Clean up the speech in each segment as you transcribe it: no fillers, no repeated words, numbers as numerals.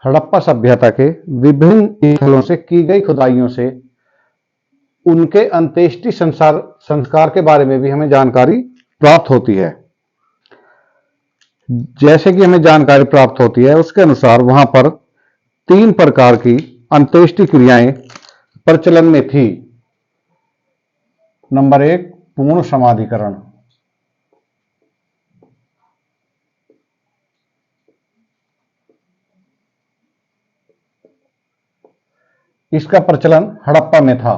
हड़प्पा सभ्यता के विभिन्न स्थलों से की गई खुदाइयों से उनके अंत्येष्टि संस्कार के बारे में भी हमें जानकारी प्राप्त होती है। जैसे कि हमें जानकारी प्राप्त होती है उसके अनुसार वहां पर 3 प्रकार की अंत्येष्टि क्रियाएं प्रचलन में थी। नंबर 1, पूर्ण समाधिकरण। इसका प्रचलन हड़प्पा में था।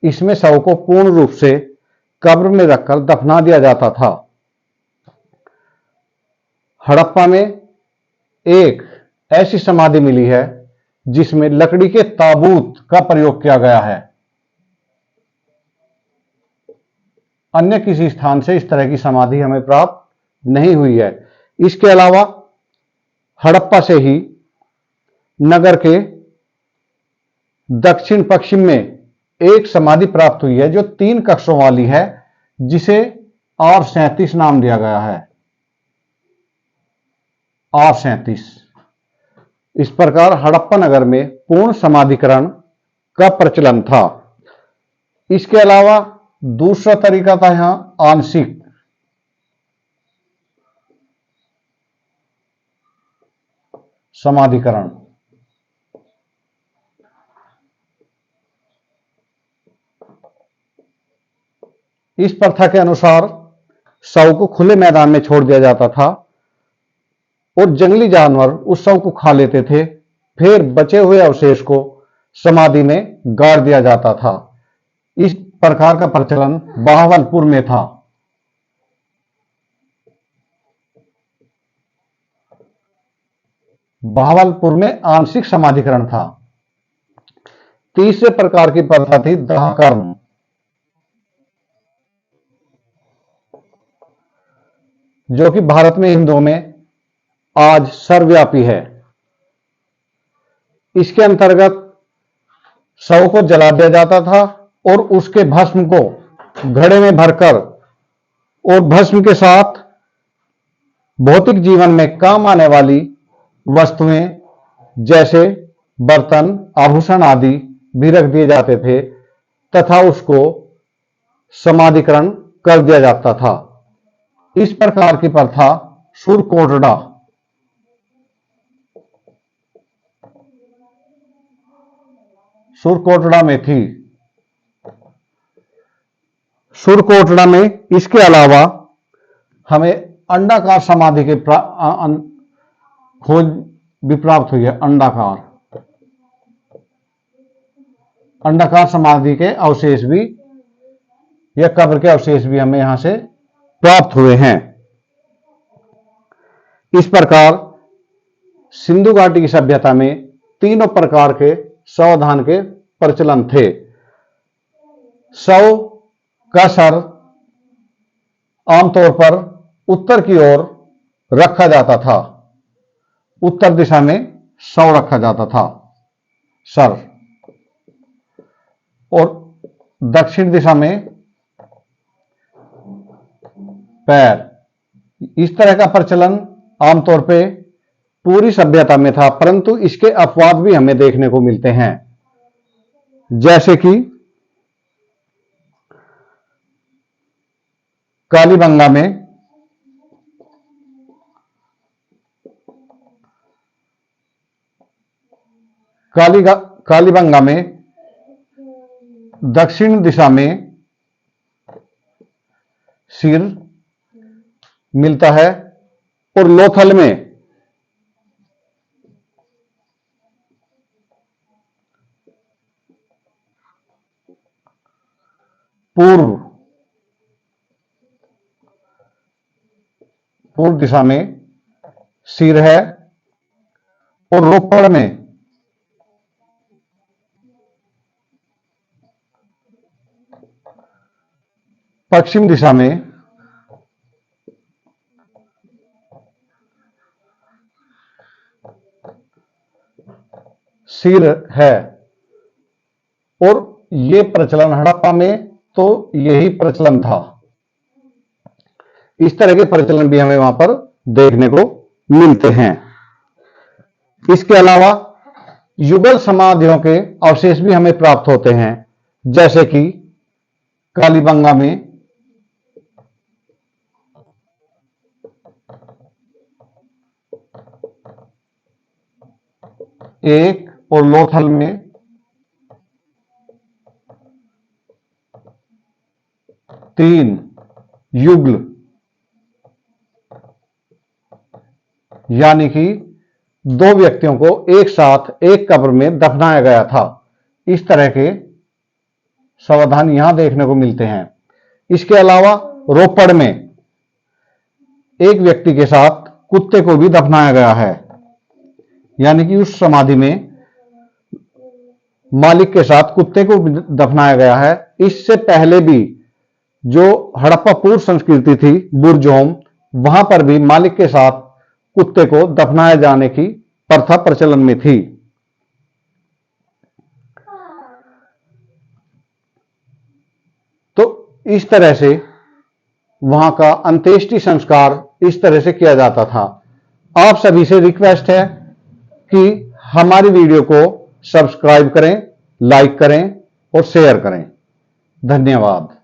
इसमें शव को पूर्ण रूप से कब्र में रखकर दफना दिया जाता था। हड़प्पा में एक ऐसी समाधि मिली है जिसमें लकड़ी के ताबूत का प्रयोग किया गया है। अन्य किसी स्थान से इस तरह की समाधि हमें प्राप्त नहीं हुई है। इसके अलावा हड़प्पा से ही नगर के दक्षिण पश्चिम में एक समाधि प्राप्त हुई है जो 3 कक्षों वाली है, जिसे R37 नाम दिया गया है। R37। इस प्रकार हड़प्पा नगर में पूर्ण समाधिकरण का प्रचलन था। इसके अलावा दूसरा तरीका था यहां आंशिक। समाधिकरण। इस प्रथा के अनुसार शव को खुले मैदान में छोड़ दिया जाता था और जंगली जानवर उस शव को खा लेते थे। फिर बचे हुए अवशेष को समाधि में गाड़ दिया जाता था। इस प्रकार का प्रचलन बहावलपुर में था। बहावलपुर में आंशिक समाधिकरण था। तीसरे प्रकार की प्रथा थी दाहकर्म, जो कि भारत में हिंदुओं में आज सर्वव्यापी है। इसके अंतर्गत शव को जला दिया जाता था और उसके भस्म को घड़े में भरकर और भस्म के साथ भौतिक जीवन में काम आने वाली वस्तुएं जैसे बर्तन, आभूषण आदि भी रख दिए जाते थे तथा उसको समाधिकरण कर दिया जाता था। इस प्रकार की प्रथा सुरकोटड़ा में थी। सुरकोटड़ा में इसके अलावा हमें अंडाकार समाधि के खोज भी प्राप्त हुई है। अंडाकार समाधि के अवशेष भी या कब्र के अवशेष भी हमें यहां से प्राप्त हुए हैं। इस प्रकार सिंधु घाटी की सभ्यता में तीनों प्रकार के शवदान के प्रचलन थे। शव का सर आमतौर पर उत्तर की ओर रखा जाता था। उत्तर दिशा में शव रखा जाता था, सर, और दक्षिण दिशा में पैर। इस तरह का प्रचलन आमतौर पे पूरी सभ्यता में था, परंतु इसके अपवाद भी हमें देखने को मिलते हैं। जैसे कि कालीबंगा में दक्षिण दिशा में सिर मिलता है और लोथल में पूर्व दिशा में सिर है और रोपड़ में पश्चिम दिशा में सिर है। और ये प्रचलन हड़प्पा में तो यही प्रचलन था। इस तरह के प्रचलन भी हमें वहां पर देखने को मिलते हैं। इसके अलावा युगल समाधियों के अवशेष भी हमें प्राप्त होते हैं, जैसे कि कालीबंगा में एक और लोथल में तीन युगल, यानी कि दो व्यक्तियों को एक साथ एक कब्र में दफनाया गया था। इस तरह के समाधान यहां देखने को मिलते हैं। इसके अलावा रोपड़ में एक व्यक्ति के साथ कुत्ते को भी दफनाया गया है, यानी कि उस समाधि में मालिक के साथ कुत्ते को भी दफनाया गया है। इससे पहले भी जो हड़प्पा पूर्व संस्कृति थी बुरजोम, वहां पर भी मालिक के साथ कुत्ते को दफनाए जाने की प्रथा प्रचलन में थी। तो इस तरह से वहां का अंत्येष्टि संस्कार इस तरह से किया जाता था। आप सभी से रिक्वेस्ट है कि हमारी वीडियो को सब्सक्राइब करें, लाइक करें और शेयर करें। धन्यवाद।